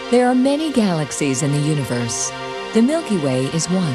There are many galaxies in the universe. The Milky Way is one.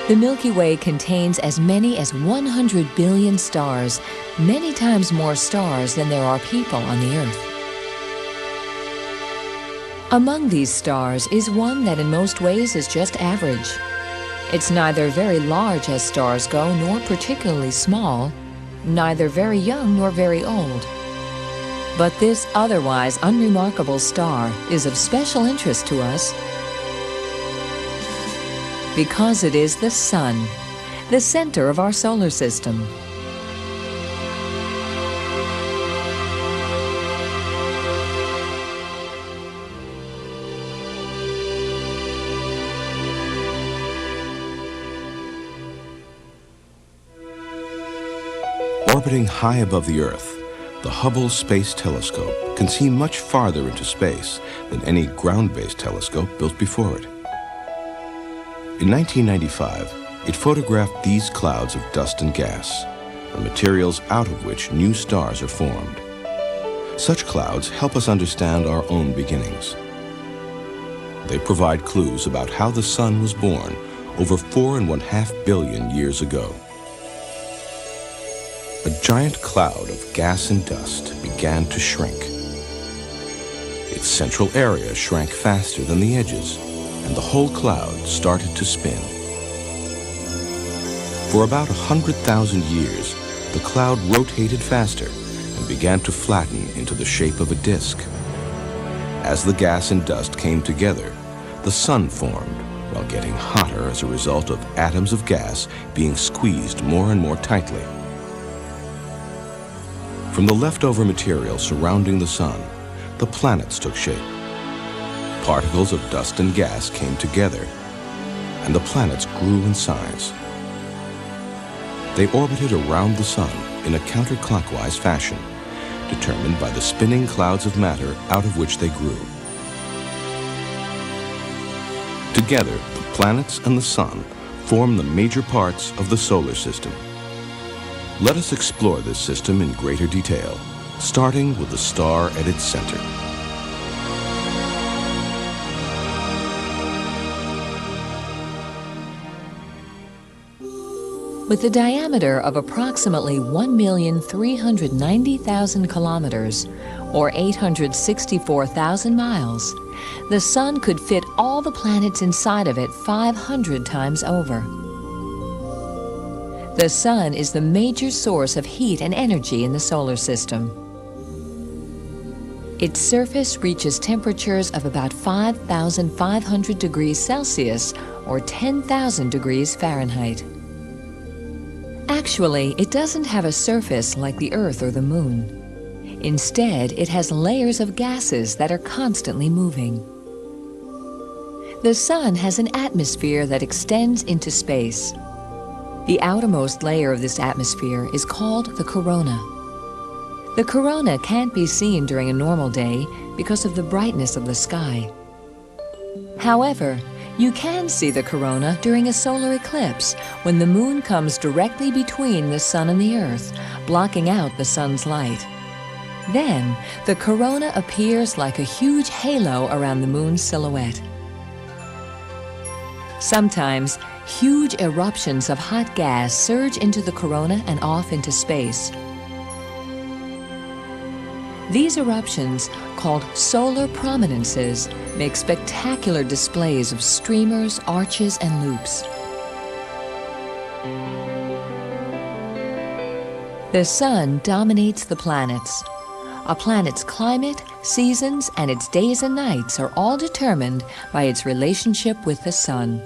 The Milky Way contains as many as 100 billion stars, many times more stars than there are people on the Earth. Among these stars is one that in most ways is just average. It's neither very large as stars go, nor particularly small, neither very young nor very old. But this otherwise unremarkable star is of special interest to us because it is the Sun, the center of our solar system. Orbiting high above the Earth, the Hubble Space Telescope can see much farther into space than any ground-based telescope built before it. In 1995, it photographed these clouds of dust and gas, the materials out of which new stars are formed. Such clouds help us understand our own beginnings. They provide clues about how the Sun was born over 4.5 billion years ago. A giant cloud of gas and dust began to shrink. Its central area shrank faster than the edges, and the whole cloud started to spin. For about 100,000 years, the cloud rotated faster and began to flatten into the shape of a disk. As the gas and dust came together, the Sun formed, while getting hotter as a result of atoms of gas being squeezed more and more tightly. From the leftover material surrounding the Sun, the planets took shape. Particles of dust and gas came together, and the planets grew in size. They orbited around the Sun in a counterclockwise fashion, determined by the spinning clouds of matter out of which they grew. Together, the planets and the Sun form the major parts of the solar system. Let us explore this system in greater detail, starting with the star at its center. With a diameter of approximately 1,390,000 kilometers, or 864,000 miles, the Sun could fit all the planets inside of it 500 times over. The Sun is the major source of heat and energy in the solar system. Its surface reaches temperatures of about 5,500 degrees Celsius, or 10,000 degrees Fahrenheit. Actually, it doesn't have a surface like the Earth or the Moon. Instead, it has layers of gases that are constantly moving. The Sun has an atmosphere that extends into space. The outermost layer of this atmosphere is called the corona. The corona can't be seen during a normal day because of the brightness of the sky. However, you can see the corona during a solar eclipse when the Moon comes directly between the Sun and the Earth, blocking out the Sun's light. Then, the corona appears like a huge halo around the Moon's silhouette. Sometimes, huge eruptions of hot gas surge into the corona and off into space. These eruptions, called solar prominences, make spectacular displays of streamers, arches, and loops. The Sun dominates the planets. A planet's climate, seasons, and its days and nights are all determined by its relationship with the Sun.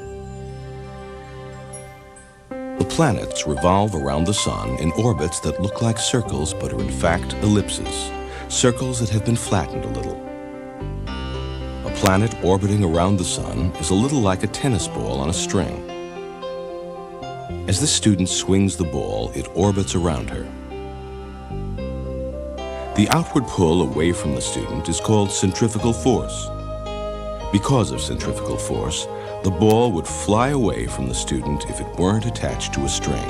The planets revolve around the Sun in orbits that look like circles but are in fact ellipses, circles that have been flattened a little. A planet orbiting around the Sun is a little like a tennis ball on a string. As the student swings the ball, it orbits around her. The outward pull away from the student is called centrifugal force. Because of centrifugal force, the ball would fly away from the student if it weren't attached to a string.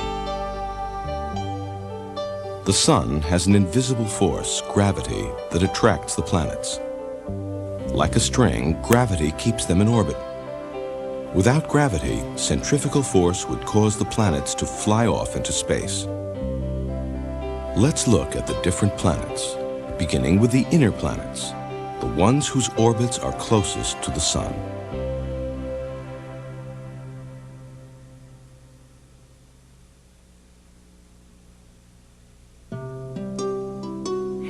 The Sun has an invisible force, gravity, that attracts the planets. Like a string, gravity keeps them in orbit. Without gravity, centrifugal force would cause the planets to fly off into space. Let's look at the different planets, beginning with the inner planets, the ones whose orbits are closest to the Sun.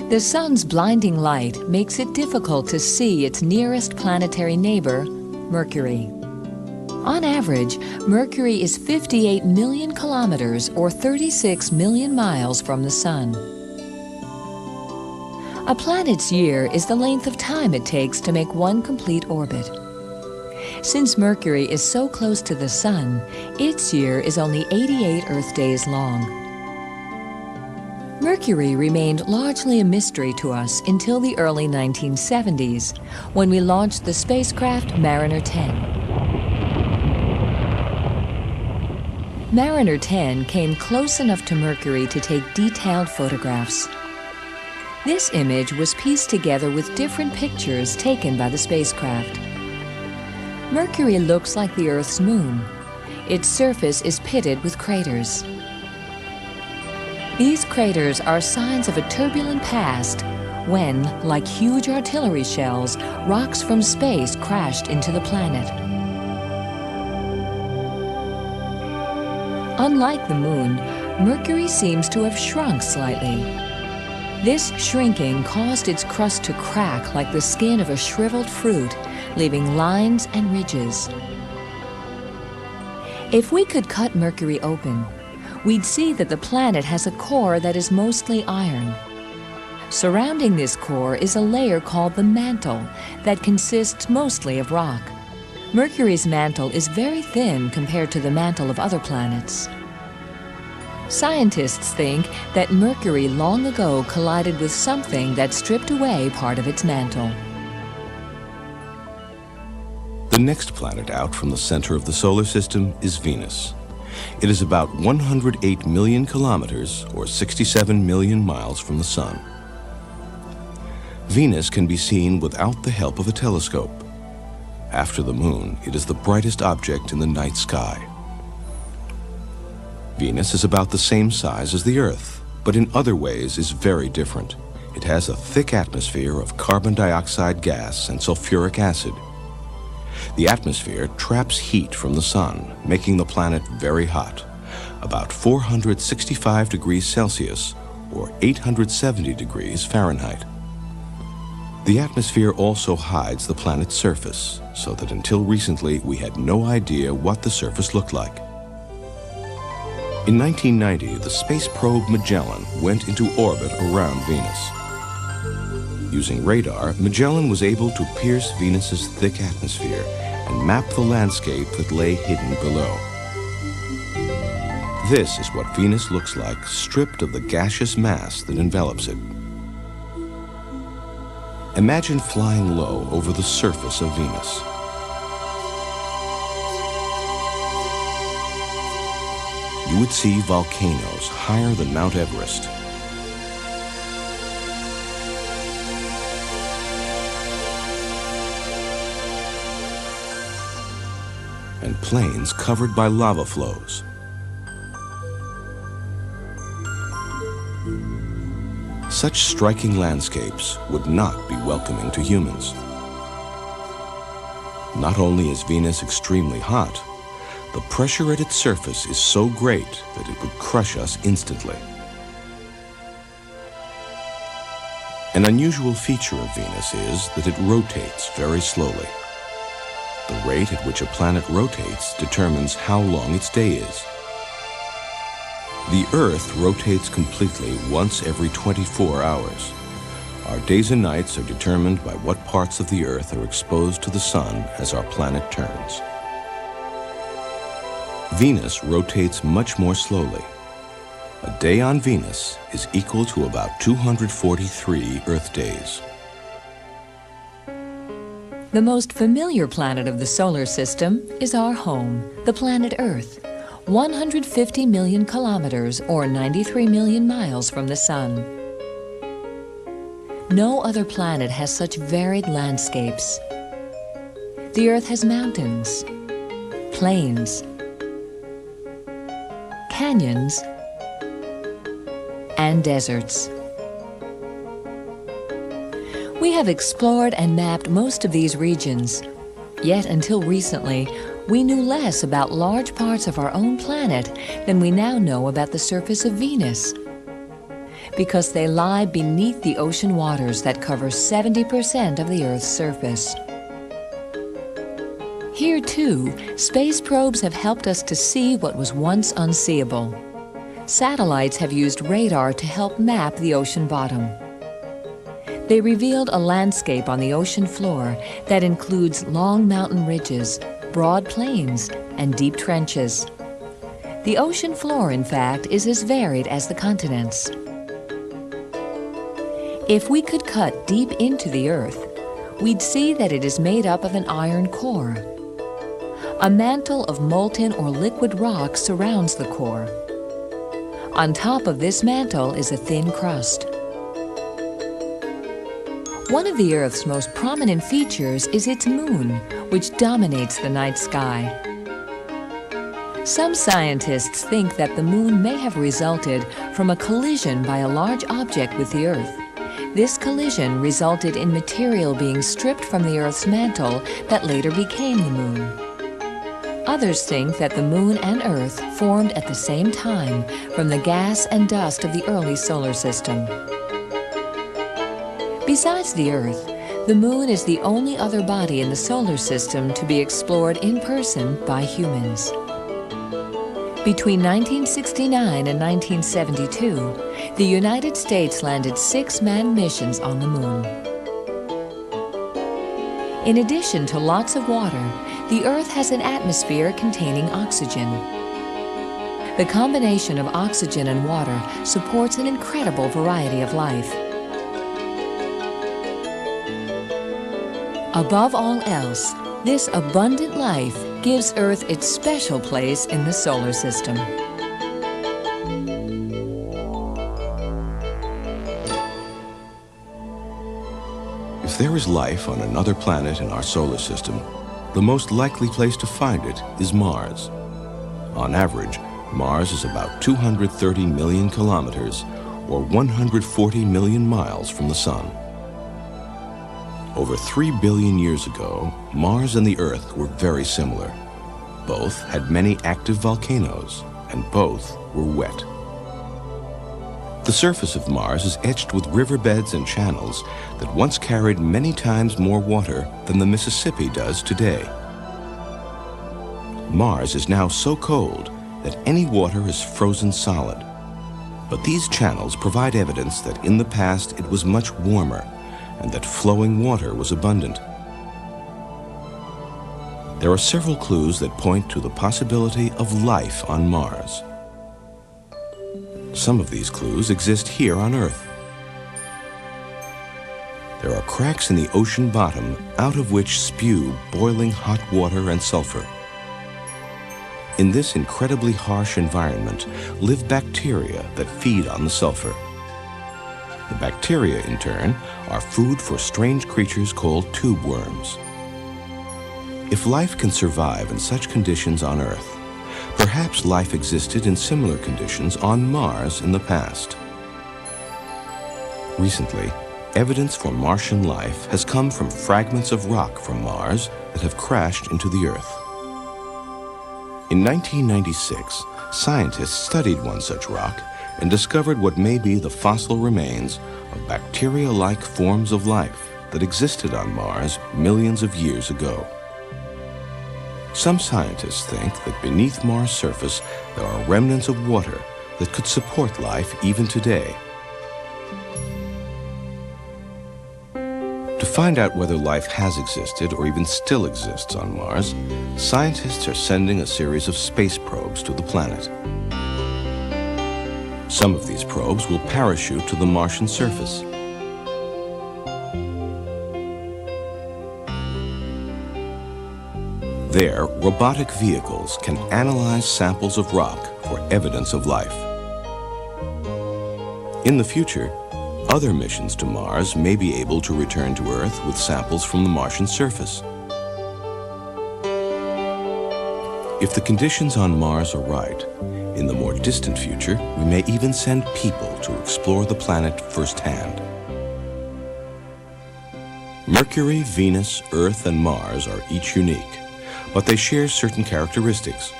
The Sun's blinding light makes it difficult to see its nearest planetary neighbor, Mercury. On average, Mercury is 58 million kilometers or 36 million miles from the Sun. A planet's year is the length of time it takes to make one complete orbit. Since Mercury is so close to the Sun, its year is only 88 Earth days long. Mercury remained largely a mystery to us until the early 1970s, when we launched the spacecraft Mariner 10. Mariner 10 came close enough to Mercury to take detailed photographs. This image was pieced together with different pictures taken by the spacecraft. Mercury looks like the Earth's moon. Its surface is pitted with craters. These craters are signs of a turbulent past when, like huge artillery shells, rocks from space crashed into the planet. Unlike the Moon, Mercury seems to have shrunk slightly. This shrinking caused its crust to crack like the skin of a shriveled fruit, leaving lines and ridges. If we could cut Mercury open, we'd see that the planet has a core that is mostly iron. Surrounding this core is a layer called the mantle that consists mostly of rock. Mercury's mantle is very thin compared to the mantle of other planets. Scientists think that Mercury long ago collided with something that stripped away part of its mantle. The next planet out from the center of the solar system is Venus. It is about 108 million kilometers, or 67 million miles from the Sun. Venus can be seen without the help of a telescope. After the Moon, it is the brightest object in the night sky. Venus is about the same size as the Earth, but in other ways is very different. It has a thick atmosphere of carbon dioxide gas and sulfuric acid. The atmosphere traps heat from the Sun, making the planet very hot, about 465 degrees Celsius or 870 degrees Fahrenheit. The atmosphere also hides the planet's surface, so that until recently we had no idea what the surface looked like. In 1990, the space probe Magellan went into orbit around Venus. Using radar, Magellan was able to pierce Venus's thick atmosphere and map the landscape that lay hidden below. This is what Venus looks like, stripped of the gaseous mass that envelops it. Imagine flying low over the surface of Venus. You would see volcanoes higher than Mount Everest. And plains covered by lava flows. Such striking landscapes would not be welcoming to humans. Not only is Venus extremely hot, the pressure at its surface is so great that it would crush us instantly. An unusual feature of Venus is that it rotates very slowly. The rate at which a planet rotates determines how long its day is. The Earth rotates completely once every 24 hours. Our days and nights are determined by what parts of the Earth are exposed to the Sun as our planet turns. Venus rotates much more slowly. A day on Venus is equal to about 243 Earth days. The most familiar planet of the solar system is our home, the planet Earth, 150 million kilometers or 93 million miles from the Sun. No other planet has such varied landscapes. The Earth has mountains, plains, canyons, and deserts. We have explored and mapped most of these regions, yet until recently, we knew less about large parts of our own planet than we now know about the surface of Venus, because they lie beneath the ocean waters that cover 70% of the Earth's surface. Here, too, space probes have helped us to see what was once unseeable. Satellites have used radar to help map the ocean bottom. They revealed a landscape on the ocean floor that includes long mountain ridges, broad plains, and deep trenches. The ocean floor, in fact, is as varied as the continents. If we could cut deep into the Earth, we'd see that it is made up of an iron core. A mantle of molten or liquid rock surrounds the core. On top of this mantle is a thin crust. One of the Earth's most prominent features is its moon, which dominates the night sky. Some scientists think that the moon may have resulted from a collision by a large object with the Earth. This collision resulted in material being stripped from the Earth's mantle that later became the moon. Others think that the moon and Earth formed at the same time from the gas and dust of the early solar system. Besides the Earth, the moon is the only other body in the solar system to be explored in person by humans. Between 1969 and 1972, the United States landed 6 manned missions on the moon. In addition to lots of water, the Earth has an atmosphere containing oxygen. The combination of oxygen and water supports an incredible variety of life. Above all else, this abundant life gives Earth its special place in the solar system. If there is life on another planet in our solar system, the most likely place to find it is Mars. On average, Mars is about 230 million kilometers, or 140 million miles from the Sun. Over 3 billion years ago, Mars and the Earth were very similar. Both had many active volcanoes, and both were wet. The surface of Mars is etched with riverbeds and channels that once carried many times more water than the Mississippi does today. Mars is now so cold that any water is frozen solid. But these channels provide evidence that in the past it was much warmer and that flowing water was abundant. There are several clues that point to the possibility of life on Mars. Some of these clues exist here on Earth. There are cracks in the ocean bottom out of which spew boiling hot water and sulfur. In this incredibly harsh environment live bacteria that feed on the sulfur. The bacteria, in turn, are food for strange creatures called tube worms. If life can survive in such conditions on Earth, perhaps life existed in similar conditions on Mars in the past. Recently, evidence for Martian life has come from fragments of rock from Mars that have crashed into the Earth. In 1996, scientists studied one such rock and discovered what may be the fossil remains of bacteria-like forms of life that existed on Mars millions of years ago. Some scientists think that beneath Mars' surface there are remnants of water that could support life even today. To find out whether life has existed or even still exists on Mars, scientists are sending a series of space probes to the planet. Some of these probes will parachute to the Martian surface. There, robotic vehicles can analyze samples of rock for evidence of life. In the future, Other missions to Mars may be able to return to Earth with samples from the Martian surface. If the conditions on Mars are right, in the more distant future, we may even send people to explore the planet firsthand. Mercury, Venus, Earth, and Mars are each unique, but they share certain characteristics.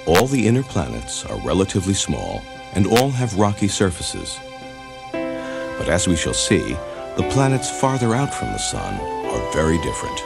All the inner planets are relatively small, and all have rocky surfaces. But as we shall see, the planets farther out from the Sun are very different.